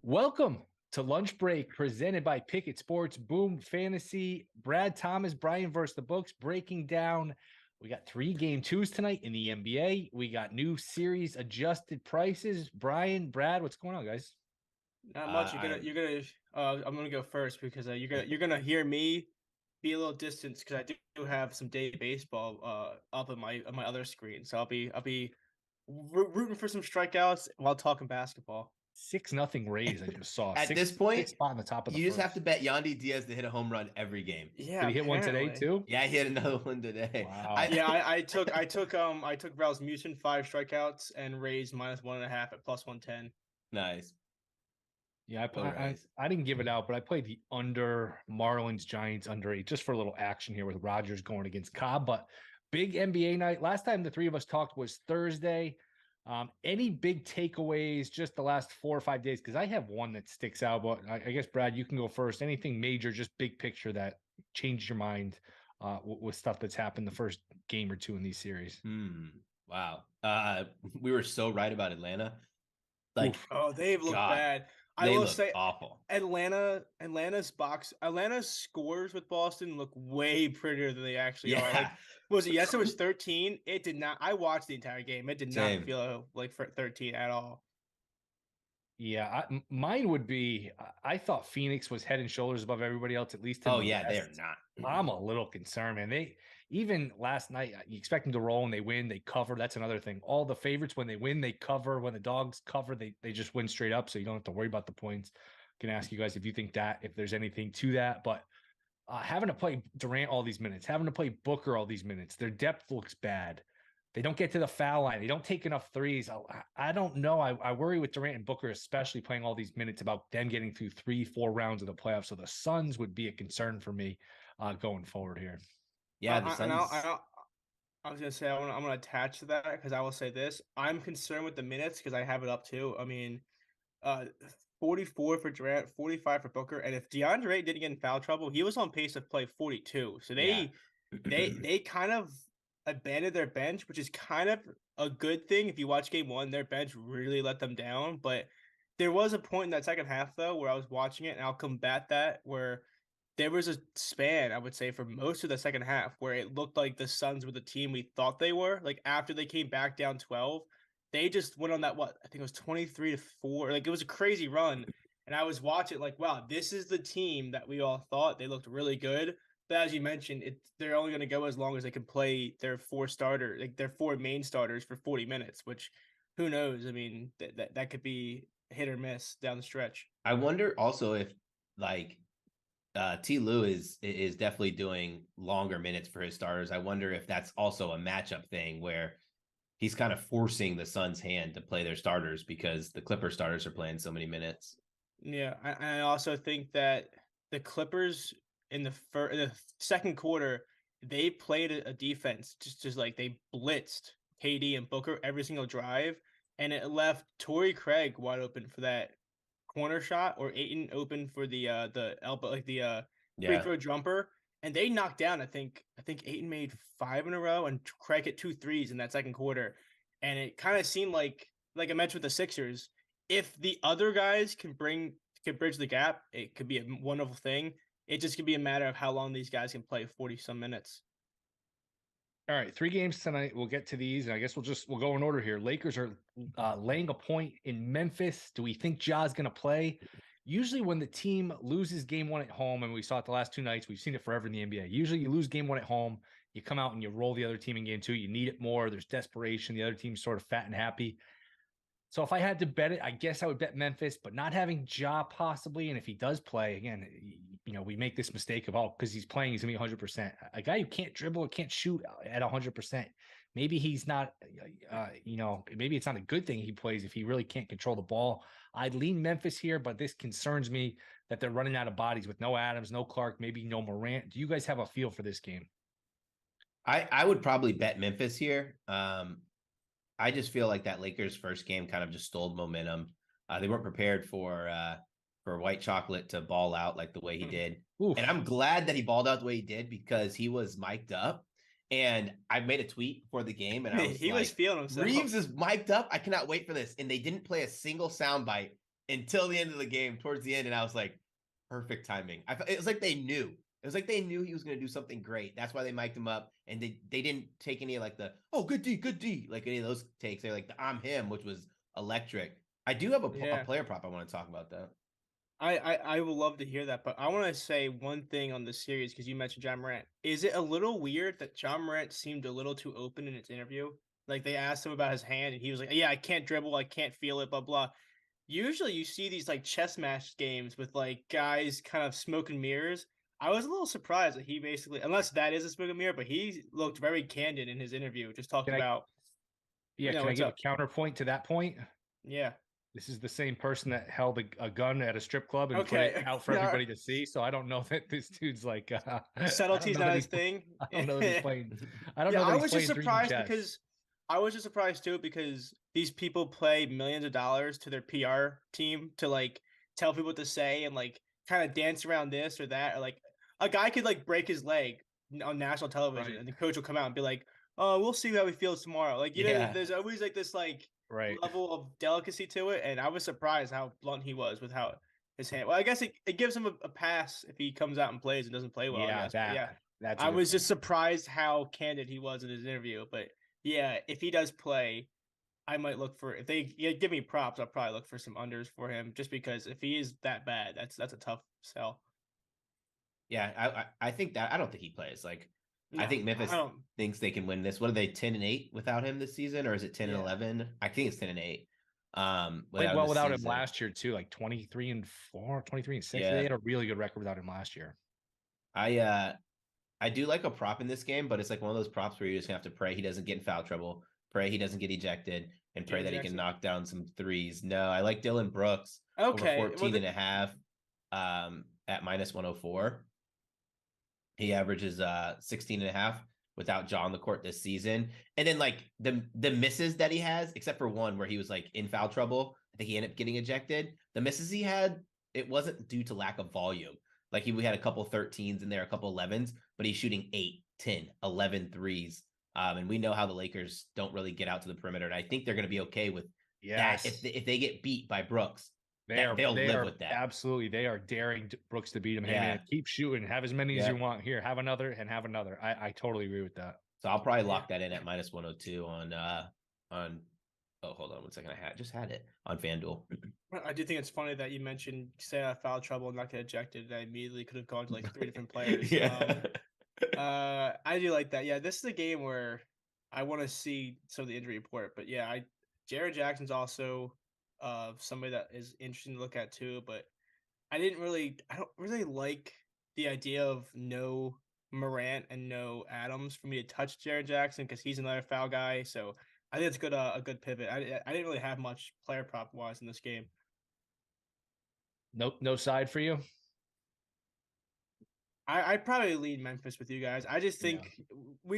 Welcome to Lunch Break, presented by Pickett Sports, Boom Fantasy. BrianVsTheBooks, Brian versus the Books, breaking down. We got 3 game twos tonight in the NBA. We got new series adjusted prices. Brad, what's going on, guys? Not much. I'm gonna go first because you're gonna hear me be a little distant because I do have some day baseball up on my other screen, so I'll be rooting for some strikeouts while talking basketball. 6-0 Rays. I just saw At six, this point, six spot on the top of the you just first. have to bet Yandy Diaz to hit a home run every game. Yeah, Did he hit one today apparently. too? Yeah, he hit another one today. Wow. I took Rasmussen 5 strikeouts and Rays -1.5 at +110. Nice. Yeah, Go Rays. I didn't give it out, but I played the under Marlins Giants under 8 just for a little action here with Rogers going against Cobb. But big NBA night. Last time the three of us talked was Thursday. Any big takeaways just the last 4 or 5 days? Because I have one that sticks out, but I guess, Brad, you can go first. Anything major, just big picture that changed your mind with stuff that's happened the first game or two in these series? Wow. We were so right about Atlanta. Oh, they've looked God, bad. I they will look say awful. Atlanta's scores with Boston look way prettier than they actually are. Like, was it? Yes, it was 13. It did not. I watched the entire game. It did Same. not feel like for 13 at all. Yeah, mine would be, I thought Phoenix was head and shoulders above everybody else, at least. Oh, yeah, they're not. I'm a little concerned, man. They even last night, you expect them to roll and they win, they cover. That's another thing. All the favorites, when they win, they cover. When the dogs cover, they just win straight up. So you don't have to worry about the points. I can ask you guys if you think that, if there's anything to that. But having to play Durant all these minutes, having to play Booker all these minutes, their depth looks bad. They don't get to the foul line. They don't take enough threes. I don't know. I worry with Durant and Booker, especially playing all these minutes, about them getting through 3-4 rounds of the playoffs. So the Suns would be a concern for me going forward here. Yeah, the Suns. I was gonna say I'm gonna attach to that because I will say this: I'm concerned with the minutes because I have it up too. I mean, 44 for Durant, 45 for Booker, and if DeAndre didn't get in foul trouble, he was on pace to play 42. So they kind of abandoned their bench, which is kind of a good thing. If you watch game 1, their bench really let them down. But there was a point in that second half, though, where I was watching it, and I'll combat that, where there was a span, I would say, for most of the second half where it looked like the Suns were the team we thought they were. Like, after they came back down 12, they just went on that, I think it was 23-4. Like, it was a crazy run. And I was watching like, wow, this is the team that we all thought. They looked really good. But as you mentioned, they're only going to go as long as they can play their 4 starters, like their 4 main starters for 40 minutes, which who knows? I mean, that could be hit or miss down the stretch. I wonder also if T. Lue is definitely doing longer minutes for his starters. I wonder if that's also a matchup thing where he's kind of forcing the Suns' hand to play their starters because the Clipper starters are playing so many minutes. Yeah, I also think that the Clippers in the second quarter, they played a defense just like they blitzed KD and Booker every single drive, and it left Torrey Craig wide open for that corner shot, or Ayton open for the elbow, like the free throw jumper, and they knocked down. I think Ayton made 5 in a row, and Craig hit 2 threes in that second quarter, and it kind of seemed like I mentioned with the Sixers, if the other guys can bridge the gap, it could be a wonderful thing. It just could be a matter of how long these guys can play 40 some minutes. All right, 3 games tonight. We'll get to these. And I guess we'll go in order here. Lakers are laying a point in Memphis. Do we think Ja's going to play? Usually when the team loses game 1 at home, and we saw it the last 2 nights, we've seen it forever in the NBA. Usually you lose game 1 at home, you come out and you roll the other team in game 2. You need it more. There's desperation. The other team's sort of fat and happy. So if I had to bet it, I guess I would bet Memphis, but not having Ja possibly. And if he does play, again, we make this mistake of, because he's playing, he's going to be 100%. A guy who can't dribble or can't shoot at 100%, maybe he's not, maybe it's not a good thing he plays if he really can't control the ball. I'd lean Memphis here, but this concerns me that they're running out of bodies with no Adams, no Clark, maybe no Morant. Do you guys have a feel for this game? I would probably bet Memphis here. I just feel like that Lakers first game kind of just stole momentum. They weren't prepared for White Chocolate to ball out like the way he did. Oof. And I'm glad that he balled out the way he did because he was mic'd up. And I made a tweet before the game, and I was he was feeling himself. Reeves is mic'd up. I cannot wait for this. And they didn't play a single soundbite until the end of the game, towards the end, and I was like, perfect timing. It was like they knew. It was like they knew he was going to do something great. That's why they mic'd him up, and they didn't take any like the good D, like any of those takes. They're like the I'm him, which was electric. I do have a player prop I want to talk about though. I would love to hear that, but I want to say one thing on the series because you mentioned John Morant. Is it a little weird that John Morant seemed a little too open in its interview? Like they asked him about his hand, and he was like, "Yeah, I can't dribble, I can't feel it, blah blah." Usually, you see these like chess match games with like guys kind of smoke and mirrors. I was a little surprised that he basically, unless that is a smoke and mirror, but he looked very candid in his interview. Just talked Can I, about, yeah, can I what's give up? a counterpoint to that point? Yeah. This is the same person that held a gun at a strip club and put Okay. it out for everybody to see. So I don't know that this dude's like, I don't Subtlety's know not that his thing. I don't know that he's playing. I don't Yeah, know that I he's was just playing 3D surprised chess. because I was just surprised too because these people pay millions of dollars to their PR team to like tell people what to say and like kind of dance around this or that or like a guy could like break his leg on national television Right. and the coach will come out and be like, "Oh, we'll see how he feels tomorrow." Like Yeah. there's always like this like Right. level of delicacy to it, and I was surprised how blunt he was with how his hand. Well, I guess it gives him a pass if he comes out and plays and doesn't play well. I Yeah, guess, but yeah. that's a I good was point. just surprised how candid he was in his interview. But yeah, if he does play, I might look for if they give me props, I'll probably look for some unders for him just because if he is that bad, that's a tough sell. Yeah, I think that I don't think he plays. Like I No, think I Memphis don't. thinks they can win this. What are they 10-8 without him this season, or is it 10 and Yeah. 11? I think it's 10-8. Played Without him well this without him season. last year too, like 23-4, 23-6. They Yeah, had a really good record without him last year. I do like a prop in this game, but it's like one of those props where you're just gonna have to pray he doesn't get in foul trouble, pray he doesn't get ejected, and pray Jaren that he can Jackson. knock down some threes. No, I like Dylan Brooks over Okay. 14 and a half at minus 104. He averages 16 and a half without Ja on the court this season. And then like the misses that he has, except for one where he was like in foul trouble, I think he ended up getting ejected. The misses he had, it wasn't due to lack of volume. Like we had a couple 13s in there, a couple 11s, but he's shooting 8, 10, 11 threes. And we know how the Lakers don't really get out to the perimeter. And I think they're going to be okay with that if they get beat by Brooks. They'll live with that. Absolutely. They are daring Brooks to beat him. Hey, Yeah. man, keep shooting. Have as many as you want. Here, have another and have another. I totally agree with that. So I'll probably lock that in at minus 102 on oh, hold on one second. I just had it on FanDuel. I do think it's funny that you mentioned stay out of foul trouble and not get ejected. I immediately could have gone to like 3 different players. Yeah. I do like that. Yeah, this is a game where I want to see some of the injury report, but yeah, Jaren Jackson's also somebody that is interesting to look at too. But I don't really like the idea of no Morant and no Adams for me to touch Jaren Jackson because he's another foul guy. So I think it's good a good pivot. I didn't really have much player prop wise in this game. No side for you. I probably lead Memphis with you guys. I just think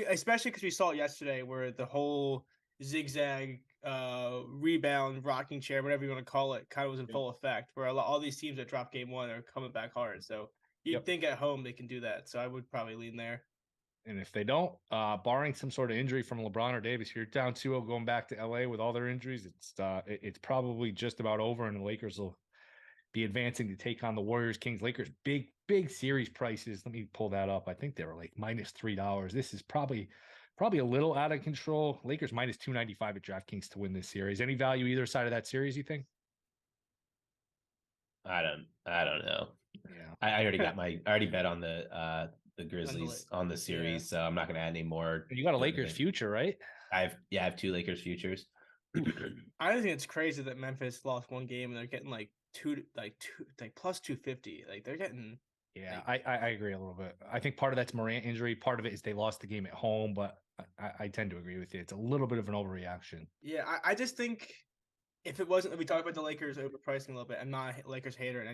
especially because we saw it yesterday, where the whole zigzag rebound, rocking chair, whatever you want to call it, kind of was in full effect. Where all these teams that dropped game one are coming back hard. So you'd think at home they can do that. So I would probably lean there. And if they don't, barring some sort of injury from LeBron or Davis, you're down 2-0 going back to LA with all their injuries. It's probably just about over, and the Lakers will be advancing to take on the Warriors, Kings, Lakers. Big series prices. Let me pull that up. I think they were like minus $3. This is probably a little out of control. Lakers minus 295 at DraftKings to win this series. Any value either side of that series, you think? I don't know. Yeah. I already bet on the Grizzlies on the series, so I'm not gonna add any more. You got a Lakers future, right? I have 2 Lakers futures. I think it's crazy that Memphis lost one game and they're getting like plus 250. Like they're getting. Yeah, I agree a little bit. I think part of that's Morant injury. Part of it is they lost the game at home, but I tend to agree with you. It's a little bit of an overreaction. Yeah, I just think if it wasn't, we talked about the Lakers overpricing a little bit. I'm not a Lakers hater in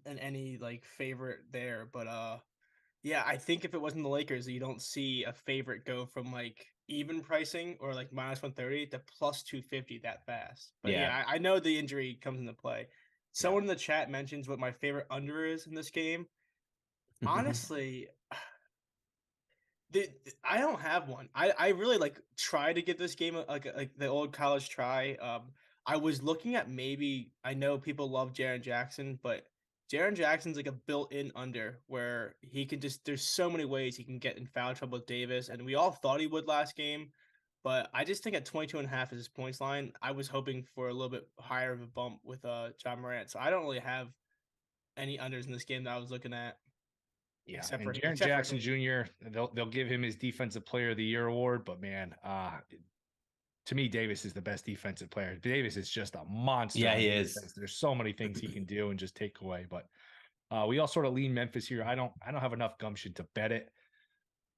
any like favorite there, but yeah, I think if it wasn't the Lakers, you don't see a favorite go from like even pricing or like minus 130 to plus 250 that fast. But yeah, I know the injury comes into play. Someone in the chat mentions what my favorite under is in this game. Honestly, I don't have one. I really like try to give this game like the old college try. I was looking at maybe, I know people love Jaren Jackson, but Jaren Jackson's like a built-in under where he can just, there's so many ways he can get in foul trouble with Davis, and we all thought he would last game, but I just think at 22.5 is his points line. I was hoping for a little bit higher of a bump with John Morant, so I don't really have any unders in this game that I was looking at. Yeah, Except and for Jaren Jackson Jr. They'll give him his Defensive Player of the Year award, but man, to me, Davis is the best defensive player. Davis is just a monster. Yeah, he is. There's so many things he can do and just take away. But we all sort of lean Memphis here. I don't have enough gumption to bet it.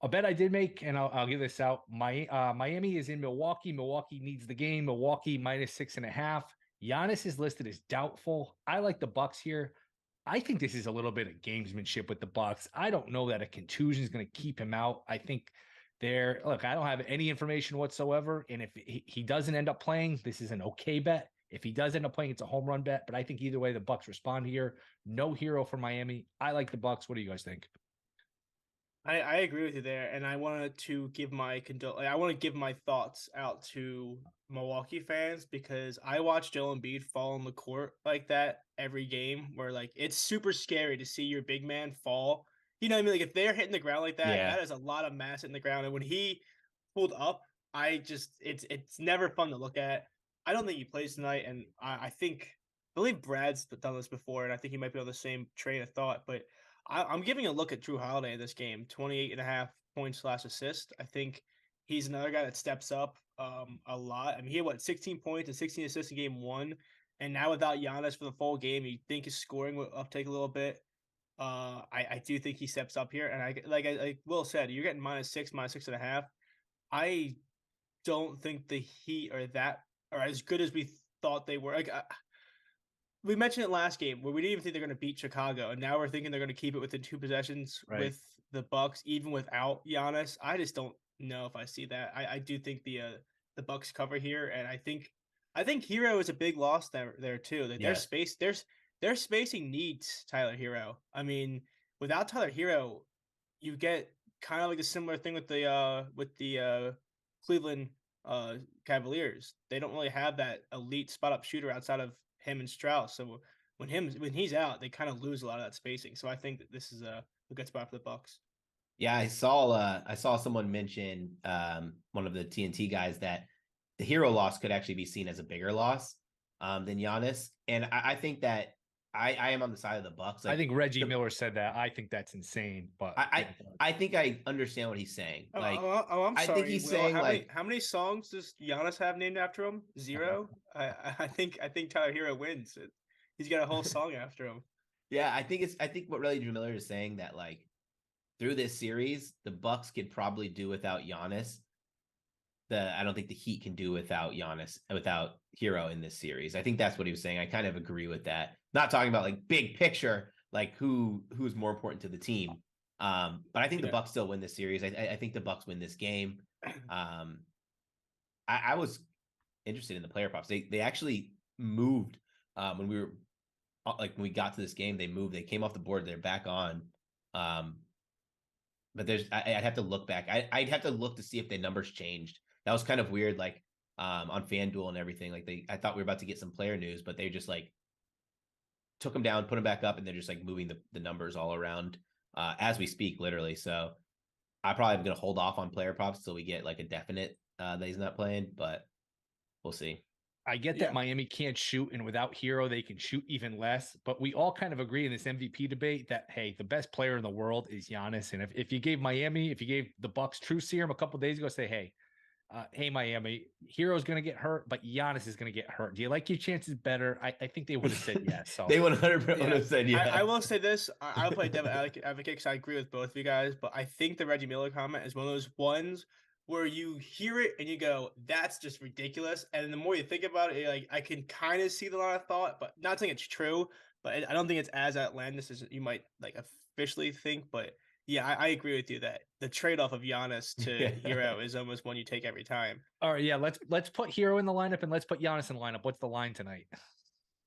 A bet I did make, and I'll give this out. Miami is in Milwaukee. Milwaukee needs the game. Milwaukee -6.5. Giannis is listed as doubtful. I like the Bucks here. I think this is a little bit of gamesmanship with the Bucks. I don't know that a contusion is going to keep him out. I think look, I don't have any information whatsoever. And if he doesn't end up playing, this is an okay bet. If he does end up playing, it's a home run bet. But I think either way, the Bucks respond here. No hero for Miami. I like the Bucks. What do you guys think? I agree with you there, and I wanted to give my I want to give my thoughts out to Milwaukee fans because I watched Joel Embiid fall on the court like that every game. Where like it's super scary to see your big man fall. You know what I mean? Like if they're hitting the ground like that, that is a lot of mass in the ground. And when he pulled up, it's never fun to look at. I don't think he plays tonight, and I believe Brad's done this before, and I think he might be on the same train of thought, but. I'm giving a look at Drew Holiday in this game, 28.5 points / assist. I think he's another guy that steps up a lot. I mean, he had 16 points and 16 assists in game 1, and now without Giannis for the full game, you think his scoring will uptake a little bit. I do think he steps up here, and like Will said, you're getting -6, -6.5. I don't think the Heat are as good as we thought they were. Like. We mentioned it last game where we didn't even think they're going to beat Chicago, and now we're thinking they're going to keep it within 2 possessions with the Bucks, even without Giannis. I just don't know if I see that. I do think the Bucks cover here, and I think Hero is a big loss there too. Like their spacing needs Tyler Hero. I mean, without Tyler Hero, you get kind of like a similar thing with the Cleveland Cavaliers. They don't really have that elite spot up shooter outside of him and Strauss. So when he's out, they kind of lose a lot of that spacing. So I think that this is a good spot for the Bucks. Yeah, I saw someone mention one of the TNT guys that the Hero loss could actually be seen as a bigger loss than Giannis. And I think that I am on the side of the Bucks. Like, I think Reggie Miller said that. I think that's insane, but I think I understand what he's saying. Like, I'm sorry. I think he's saying how many songs does Giannis have named after him? 0. I think Tyler Hero wins. He's got a whole song after him. Yeah, I think what Reggie Miller is saying that like through this series, the Bucks could probably do without Giannis. I don't think the Heat can do without Giannis, without Hero in this series. I think that's what he was saying. I kind of agree with that. Not talking about like big picture, like who's more important to the team. But I think the Bucks still win this series. I think the Bucks win this game. I was interested in the player props. They actually moved when when we got to this game. They moved. They came off the board. They're back on. But I'd have to look back. I'd have to look to see if the numbers changed. That was kind of weird, like on FanDuel and everything. Like I thought we were about to get some player news, but they just like took them down, put them back up, and they're just like moving the numbers all around as we speak, literally. So I probably am going to hold off on player props till we get like a definite that he's not playing, but we'll see. I get that Miami can't shoot, and without Hero, they can shoot even less. But we all kind of agree in this MVP debate that, hey, the best player in the world is Giannis. And if you gave the Bucks true serum a couple of days ago, say, hey, Miami, Hero's going to get hurt, but Giannis is going to get hurt. Do you like your chances better? I think they would have said yes. So they 100% would have said yes. I will say this. I'll play devil advocate because I agree with both of you guys, but I think the Reggie Miller comment is one of those ones where you hear it and you go, that's just ridiculous. And the more you think about it, like I can kind of see the line of thought, but not saying it's true, but I don't think it's as outlandish as you might like officially think. But yeah, I agree with you that the trade-off of Giannis to Hero is almost one you take every time. All right, yeah, let's put Hero in the lineup and let's put Giannis in the lineup. What's the line tonight?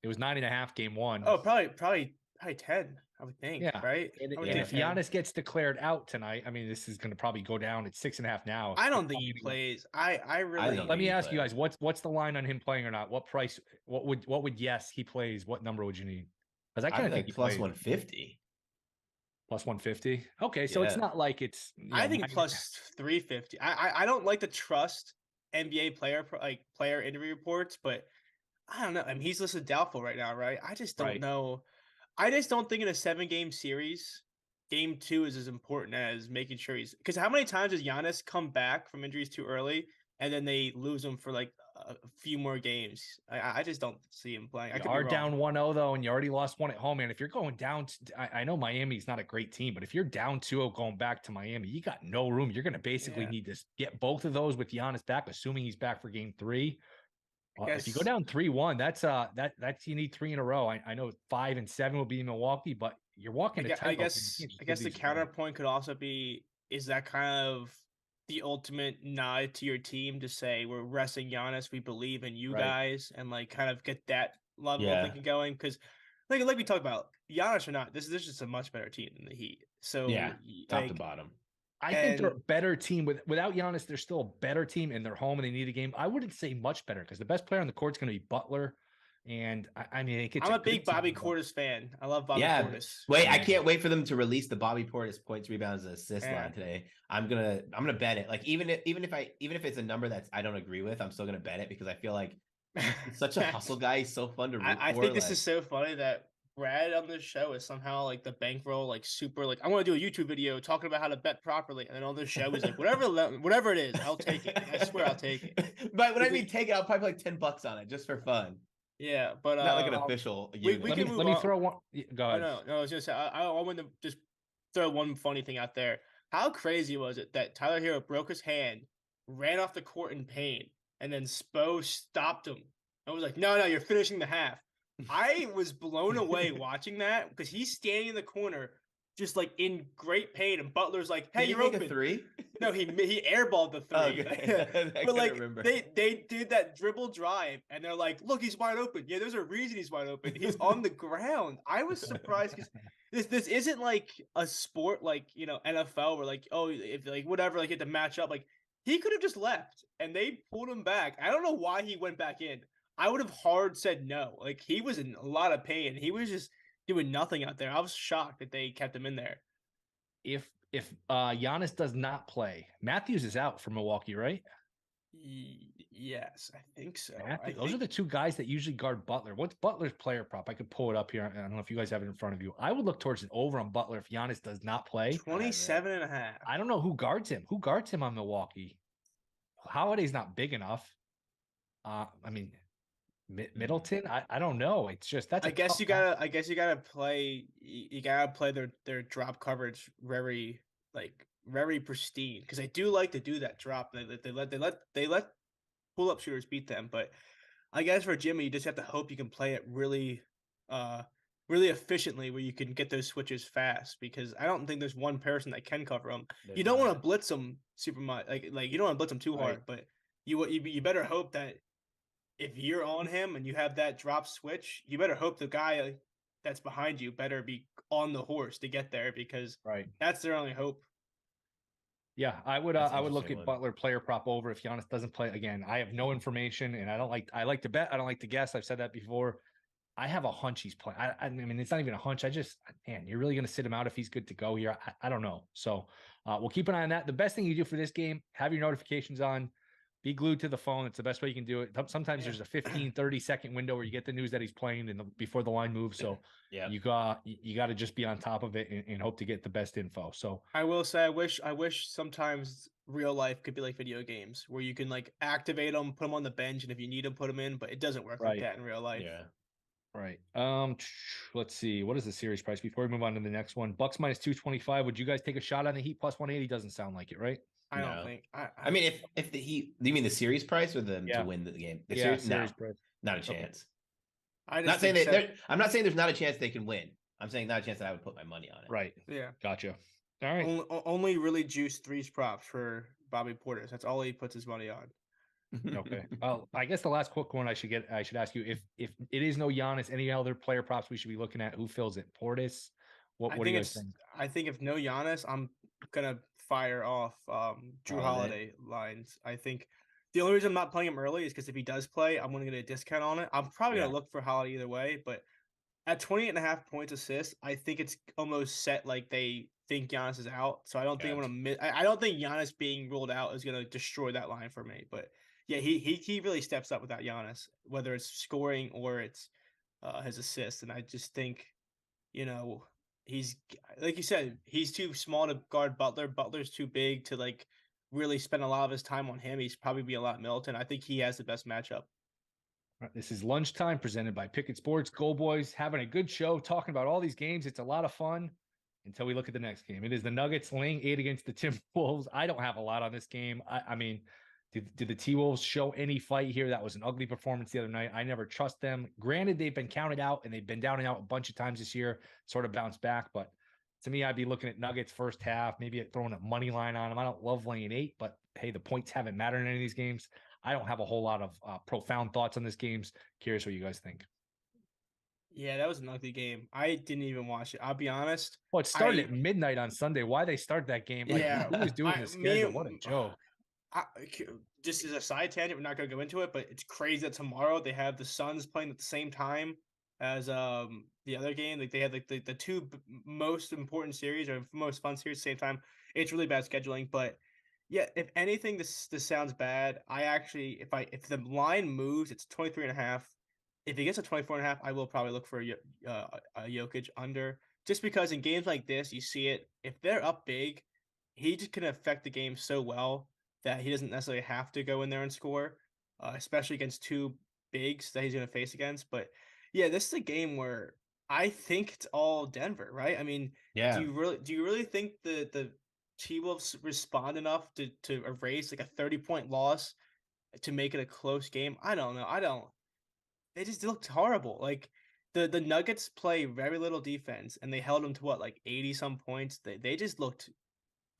It was 9.5 game 1. Oh, probably Probably 10, I would think. Yeah. Right. And, I would and think if 10. Giannis gets declared out tonight, I mean, this is going to probably go down at 6.5 now. I It's don't think he probably gonna- plays. I really. don't Let think me he ask you plays. guys, what's the line on him playing or not? What price? What would yes he plays? What number would you need? Because I I kind feel of think like he plus plays 150. plus 150. Okay, so it's Yeah. not like it's I think plus 350. I don't like to trust NBA player injury reports, but I don't know. I mean, he's listed doubtful right now, right? I just don't Right. know. I just don't think in a 7-game series, game 2 is as important as making sure he's, because how many times does Giannis come back from injuries too early and then they lose him for like a few more games? I just don't see him playing. I You could be are wrong. down 1-0 though, and you already lost one at home. And if you're going down, I know Miami's not a great team, but if you're down 2-0 going back to Miami, you got no room. You're going to basically need to get both of those with Giannis back, assuming he's back for game 3. If you go down 3-1, that's you need 3 in a row. I know 5 and 7 will be in Milwaukee, but you're walking a I tightrope. guess the counterpoint could also be, is that kind of the ultimate nod to your team to say we're resting Giannis, we believe in you guys, and like kind of get that level of thinking going? Because like we talked about, Giannis or not, this is just a much better team than the Heat. So top to bottom. I think they're a better team without Giannis. They're still a better team, and they're home and they need a game. I wouldn't say much better because the best player on the court is going to be Butler. And I mean, I'm a big Bobby Portis fan. I love Bobby Portis. Wait, I can't wait for them to release the Bobby Portis points, rebounds, and assists line today. I'm gonna bet it. Like even if it's a number that I don't agree with, I'm still gonna bet it because I feel like he's such a hustle guy. He's so fun to root for. I think this is so funny that Brad on this show is somehow like the bankroll, like super, like I want to do a YouTube video talking about how to bet properly, and then on this show is like whatever it is, I'll take it. Like, I swear I'll take it. But when I mean take it, I'll probably put like $10 on it just for fun. Yeah, but not like an official. We can move on. Let me throw one. Go ahead. No, I was gonna say I want to just throw one funny thing out there. How crazy was it that Tyler Hero broke his hand, ran off the court in pain, and then Spo stopped him and was like, "No, you're finishing the half." I was blown away watching that because he's standing in the corner, just like in great pain, and Butler's like, "Hey, you're open." A 3? No, he airballed the 3. Oh, okay. But like they did that dribble drive, and they're like, "Look, he's wide open." Yeah, there's a reason he's wide open. He's on the ground. I was surprised because this isn't like a sport like NFL where like if like whatever like you had to match up. Like he could have just left, and they pulled him back. I don't know why he went back in. I would have hard said no. Like he was in a lot of pain. He was just doing nothing out there. I was shocked that they kept him in there. If Giannis does not play, Matthews is out for Milwaukee, right? Yes, I think so. Those are the two guys that usually guard Butler. What's Butler's player prop? I could pull it up here. I don't know if you guys have it in front of you. I would look towards an over on Butler if Giannis does not play. 27.5. I don't know who guards him. Who guards him on Milwaukee? Holiday's not big enough. I mean, Middleton. I don't know. It's just I guess you gotta play. You gotta play their drop coverage very pristine because they do like to do that drop. They let pull up shooters beat them. But I guess for Jimmy, you just have to hope you can play it really efficiently where you can get those switches fast because I don't think there's one person that can cover them. You don't want to blitz them super much. Like you don't want to blitz them too hard, but you better hope that if you're on him and you have that drop switch, you better hope the guy that's behind you better be on the horse to get there because that's their only hope. Yeah, I would look at Butler player prop over if Giannis doesn't play. Again, I have no information and I like to bet. I don't like to guess. I've said that before. I have a hunch he's playing. I mean, it's not even a hunch. You're really going to sit him out if he's good to go here? I don't know. So we'll keep an eye on that. The best thing you do for this game, have your notifications on. Be glued to the phone. It's the best way you can do it. Sometimes there's a 15, 30-second window where you get the news that he's playing before the line moves. So you got to just be on top of it and hope to get the best info. So I will say, I wish sometimes real life could be like video games where you can like activate them, put them on the bench, and if you need them, put them in. But it doesn't work like that in real life. Yeah. Right. Let's see. What is the series price before we move on to the next one? Bucks minus 225. Would you guys take a shot on the Heat plus 180? Doesn't sound like it, right? I don't think. I mean, if the Heat, do you mean the series price or them to win the game? The series price. Not a chance. I'm not saying there's not a chance they can win. I'm saying not a chance that I would put my money on it. Right. Yeah. Gotcha. All right. Only really juiced threes props for Bobby Portis. That's all he puts his money on. Okay. Well, I guess the last quick one I should ask you if it is no Giannis, any other player props we should be looking at? Who fills it? Portis? What do you guys think? I think if no Giannis, I'm gonna fire off Drew Holiday lines. I think the only reason I'm not playing him early is because if he does play, I'm gonna get a discount on it. I'm probably Yeah. gonna look for Holiday either way, but at 28.5 points assists, I think it's almost set like they think Giannis is out. So I don't think I'm Gotcha. gonna miss. I don't think Giannis being ruled out is gonna destroy that line for me. But yeah, he really steps up without Giannis, whether it's scoring or it's his assists. And I just think, you know, he's like you said, he's too small to guard Butler. Butler's too big to like really spend a lot of his time on him. He's probably be a lot Middleton. I think he has the best matchup. This is Lunchtime presented by Pickett Sports. GoldBoys having a good show, talking about all these games. It's a lot of fun until we look at the next game. It is the Nuggets laying 8 against the Timberwolves. I don't have a lot on this game. I mean, did the T-Wolves show any fight here? That was an ugly performance the other night. I never trust them. Granted, they've been counted out and they've been down and out a bunch of times this year, sort of bounced back. But to me, I'd be looking at Nuggets first half, maybe throwing a money line on them. I don't love laying 8, but hey, the points haven't mattered in any of these games. I don't have a whole lot of profound thoughts on this games. Curious what you guys think. Yeah, that was an ugly game. I didn't even watch it. I'll be honest. Well, it started at midnight on Sunday. Why they start that game? Like, Yeah, who was doing the schedule? What a joke. Just as a side tangent, we're not going to go into it, but it's crazy that tomorrow they have the Suns playing at the same time as the other game. Like they had like the two most important series or most fun series at the same time. It's really bad scheduling, but yeah, if anything, this sounds bad. I actually, if the line moves, it's 23.5. If it gets to 24.5, I will probably look for a Jokic under, just because in games like this, you see it. If they're up big, he just can affect the game so well that he doesn't necessarily have to go in there and score, especially against two bigs that he's going to face against. But yeah, this is a game where I think it's all Denver, right? I mean, Yeah. do you really think the T-Wolves respond enough to erase like a 30-point loss to make it a close game? I don't know. They just looked horrible. Like the Nuggets play very little defense and they held them to what, like 80 some points. They just looked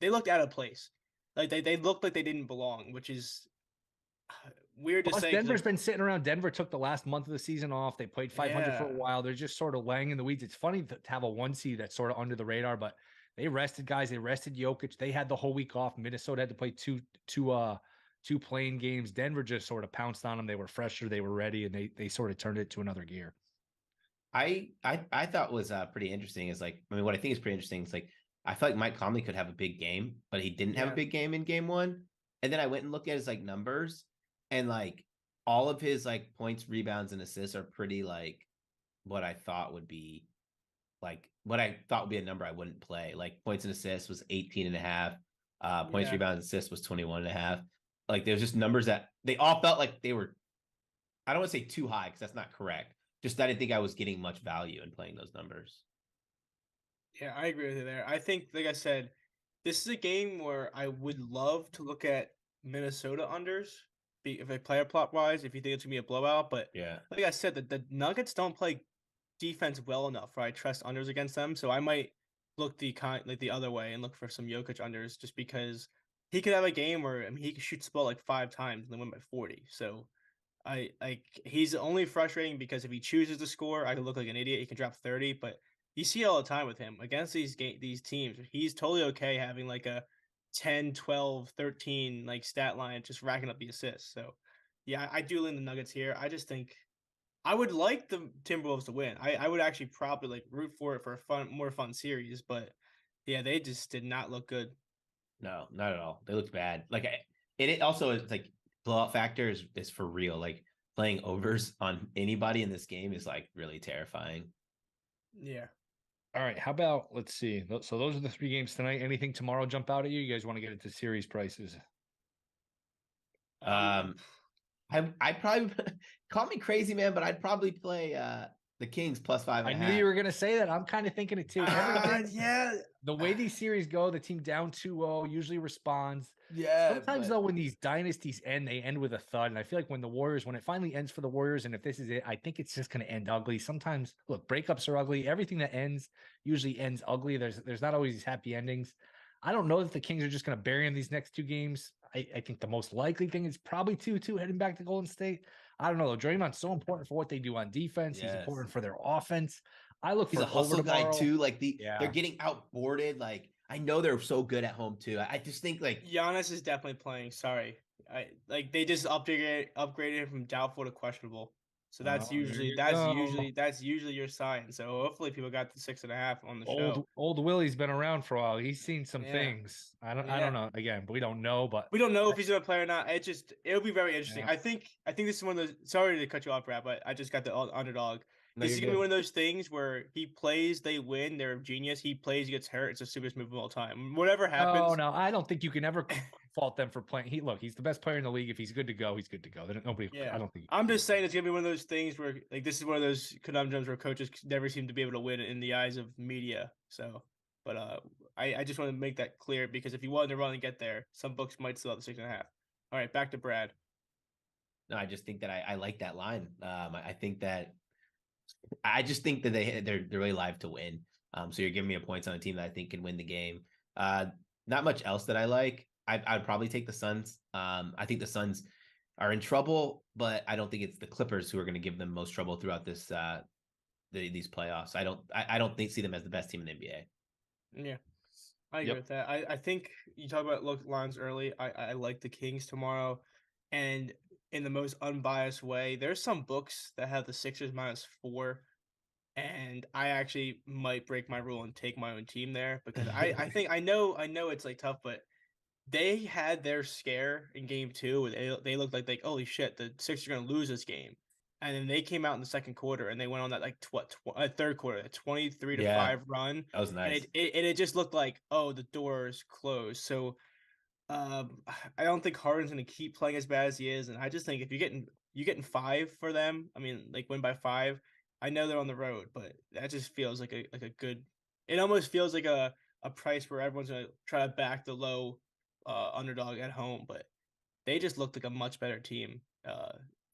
out of place. Like they looked like they didn't belong, which is weird to Plus, say. Denver's been sitting around. Denver took the last month of the season off. They played 500 for a while. They're just sort of laying in the weeds. It's funny to have a 1 seed that's sort of under the radar, but they rested guys. They rested Jokic. They had the whole week off. Minnesota had to play two playing games. Denver just sort of pounced on them. They were fresher. They were ready, and they sort of turned it to another gear. I thought was pretty interesting is like, I mean, what I think is pretty interesting is like, I feel like Mike Conley could have a big game, but he didn't have a big game in game 1. And then I went and looked at his like numbers, and like all of his like points, rebounds, and assists are pretty like what I thought would be like what I thought would be a number I wouldn't play. Like points and assists was 18.5. Points, rebounds, assists was 21.5. Like there's just numbers that they all felt like they were, I don't want to say too high because that's not correct. Just I didn't think I was getting much value in playing those numbers. Yeah, I agree with you there. I think, like I said, this is a game where I would love to look at Minnesota unders, if they player plot wise, if you think it's gonna be a blowout. But yeah, like I said, the Nuggets don't play defense well enough for I trust unders against them. So I might look the other way and look for some Jokic unders, just because he could have a game where, I mean, he could shoot the ball like 5 times and then win by 40. So he's only frustrating because if he chooses to score, I could look like an idiot. He can drop 30, but you see all the time with him against these teams. He's totally okay having like a 10, 12, 13 like stat line, just racking up the assists. So yeah, I do lean the Nuggets here. I just think I would like the Timberwolves to win. I would actually probably like root for it for a more fun series, but yeah, they just did not look good. No, not at all. They looked bad. Like it also is like blowout factor is for real. Like playing overs on anybody in this game is like really terrifying. Yeah. All right. How about, let's see. So those are the 3 games tonight. Anything tomorrow jump out at you? You guys want to get into series prices? I probably call me crazy, man, but I'd probably play the Kings plus 5.5. I knew you were gonna say that. I'm kind of thinking it too. Yeah. The way these series go, the team down 2-0 usually responds. Yeah. Sometimes though, when these dynasties end, they end with a thud. And I feel like when it finally ends for the Warriors, and if this is it, I think it's just gonna end ugly. Sometimes, look, breakups are ugly. Everything that ends usually ends ugly. There's not always these happy endings. I don't know that the Kings are just gonna bury in these next 2 games. I think the most likely thing is probably 2-2 heading back to Golden State. I don't know though. Draymond's so important for what they do on defense. He's Yes. important for their offense. I look He's for a hustle over guy tomorrow. too. Like they're Yeah. getting outboarded. Like I know they're so good at home too. I just think like Giannis is definitely playing. Sorry, they just upgraded him from doubtful to questionable. So Oh, there you go. that's usually your sign. So hopefully people got the 6.5 on the show. Old Willie's been around for a while. He's seen some Yeah. things. I don't Yeah. know. Again, we don't know, but We don't know if he's gonna play or not. It'll be very interesting. Yeah. I think this is one of those. Sorry to cut you off, Brad, but I just got the underdog. No, This is you're gonna be good. one of those things where he plays, they win, they're a genius. He plays, he gets hurt. It's the stupidest move of all time. Whatever happens. No, I don't think you can ever fault them for playing. He's the best player in the league. If he's good to go, he's good to go. Nobody. Yeah, I don't think. I'm just saying it's gonna be one of those things where like this is one of those conundrums where coaches never seem to be able to win in the eyes of media. So, but I just want to make that clear because if you want to run and get there, some books might still have the 6.5. All right, back to Brad. No, I just think that I like that line. I think that I just think that they're really live to win. So you're giving me a points on a team that I think can win the game. Not much else that I like. I'd probably take the Suns. I think the Suns are in trouble, but I don't think it's the Clippers who are going to give them most trouble throughout this these playoffs. I don't see them as the best team in the NBA. Yeah, I agree with that. I think you talk about look lines early. I like the Kings tomorrow, and in the most unbiased way, there's some books that have the Sixers -4, and I actually might break my rule and take my own team there because I think I know it's like tough, but they had their scare in game 2. They looked like holy shit, the Sixers are gonna lose this game. And then they came out in the second quarter and they went on that third quarter, a 23-5 run. That was nice. And it just looked like, oh, the door's closed. So I don't think Harden's gonna keep playing as bad as he is. And I just think if you're getting 5 for them, I mean like win by 5. I know they're on the road, but that just feels like a good, it almost feels like a price where everyone's gonna try to back the low underdog at home, but they just looked like a much better team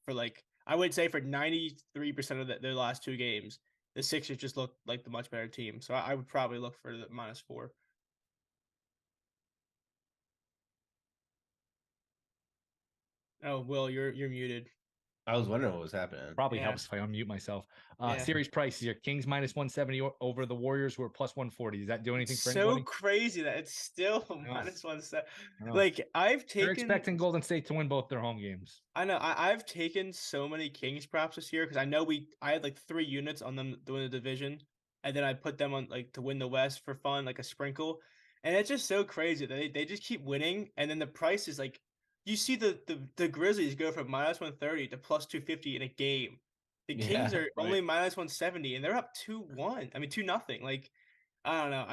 for like I would say for 93% of their last 2 games, the Sixers just looked like the much better team. So I would probably look for the -4. Oh, Will, you're muted. I was wondering what was happening. Probably helps if I unmute myself. Series price here: Kings -170 over the Warriors, who are +140. Does that do anything for anybody? So crazy that it's still -170. No. Like They're expecting Golden State to win both their home games. I know. I've taken so many Kings props this year because I know I had like 3 units on them to win the division, and then I put them on like to win the West for fun, like a sprinkle. And it's just so crazy that they just keep winning, and then the price is like you see the Grizzlies go from -130 to +250 in a game. The Kings are only -170, and they're up 2-1. I mean 2-0. Like I don't know.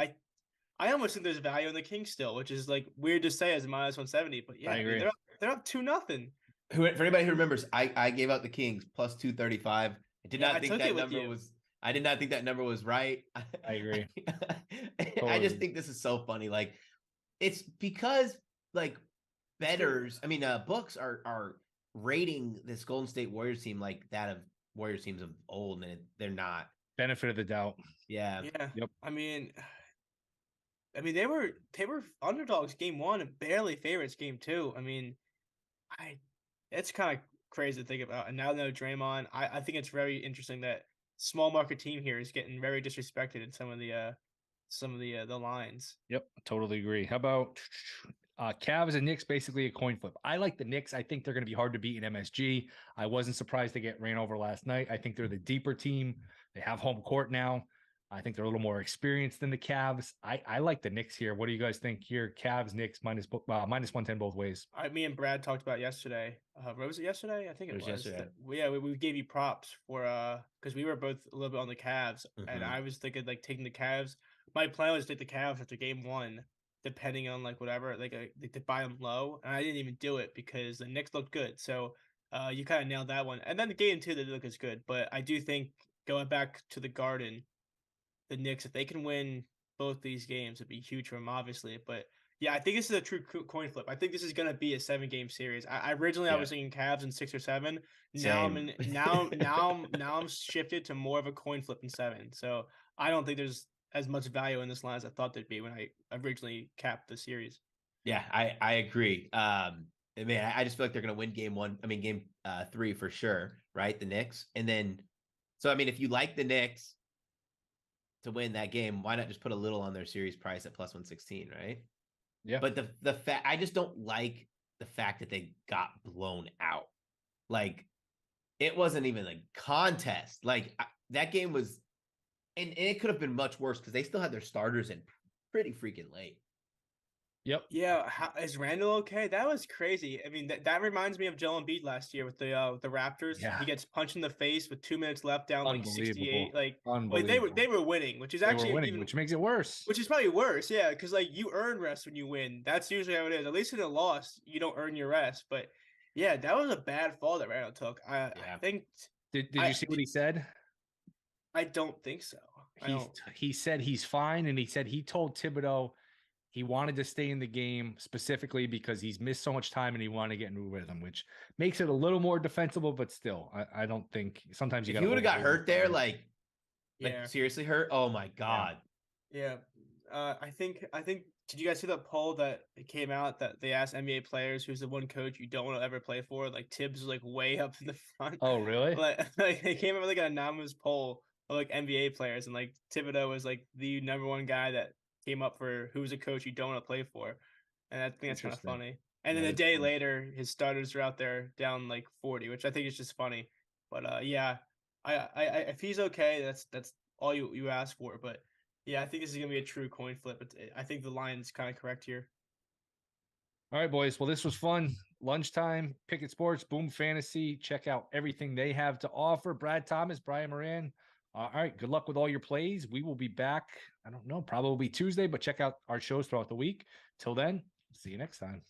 I almost think there's value in the Kings still, which is like weird to say as a -170, but yeah, I agree. they're up 2-0. For anybody who remembers, I gave out the Kings +235. I did not think that number was. I did not think that number was right. I agree. I just think this is so funny. Like it's because like bettors, I mean, books are rating this Golden State Warriors team like that of Warriors teams of old, and they're not. Benefit of the doubt. Yeah. Yep. I mean, they were underdogs game 1 and barely favorites game 2. I mean, it's kind of crazy to think about. And now that Draymond, I think it's very interesting that small market team here is getting very disrespected in some of the lines. Yep, totally agree. How about Cavs and Knicks? Basically a coin flip. I like the Knicks. I think they're going to be hard to beat in MSG. I wasn't surprised to get ran over last night. I think they're the deeper team. They have home court now. I think they're a little more experienced than the Cavs. I like the Knicks here. What do you guys think here? Cavs, Knicks, -110 both ways. Me and Brad talked about yesterday. What was it yesterday? I think it was yesterday. We gave you props for because we were both a little bit on the Cavs, and I was thinking like taking the Cavs. My plan was to take the Cavs after game 1, depending on like whatever, like to buy them low, and I didn't even do it because the Knicks looked good. So you kind of nailed that one, and then the game 2 they look as good. But I do think going back to the Garden, the Knicks, if they can win both these games, it'd be huge for them, obviously. But yeah, I think this is a true coin flip. I think this is going to be a 7-game series. I originally I was thinking Cavs in 6 or 7. Now I'm shifted to more of a coin flip in 7. So I don't think there's as much value in this line as I thought there'd be when I originally capped the series. Yeah, I agree. Man, I just feel like they're going to win game 3 for sure, right? The Knicks. And then, so, I mean, if you like the Knicks to win that game, why not just put a little on their series price at plus 116, right? Yeah. But the fact, I just don't like the fact that they got blown out. Like, it wasn't even a contest. Like, that game was, and it could have been much worse because they still had their starters in pretty freaking late. Yep. Yeah, is Randall okay? That was crazy. I mean, that reminds me of Joel Embiid last year with the Raptors. Yeah. He gets punched in the face with 2 minutes left, down like 68. Like, Unbelievable. they were winning, which is They actually were winning, even, which makes it worse. which is probably worse. Yeah, because like you earn rest when you win. That's usually how it is. At least in a loss, you don't earn your rest. But yeah, that was a bad fall that Randall took. I think. Did you see what he said? I don't think so. He said he's fine, and he said he told Thibodeau he wanted to stay in the game specifically because he's missed so much time and he wanted to get into a rhythm, which makes it a little more defensible. But still, I don't think sometimes you got. If he would have got hurt there, like Yeah. seriously hurt. Oh my god. Yeah. I think. Did you guys see the poll that came out that they asked NBA players who's the one coach you don't want to ever play for? Like Tibbs was like way up in the front. Oh really? Like they came up with like an anonymous poll of like NBA players, and like Thibodeau was like the number one guy that came up for who's a coach you don't want to play for, and I think that's kind of Interesting. funny. And then That a is day funny. later, his starters are out there down like 40, which I think is just funny. But yeah, I if he's okay, that's all you ask for. But yeah, I think this is gonna be a true coin flip. I think the line's kind of correct here. All right, boys. Well, this was fun. Lunchtime, Picket Sports, Boom Fantasy. Check out everything they have to offer. Brad Thomas, Brian Moran. All right. Good luck with all your plays. We will be back. I don't know, probably Tuesday, but check out our shows throughout the week. Till then, see you next time.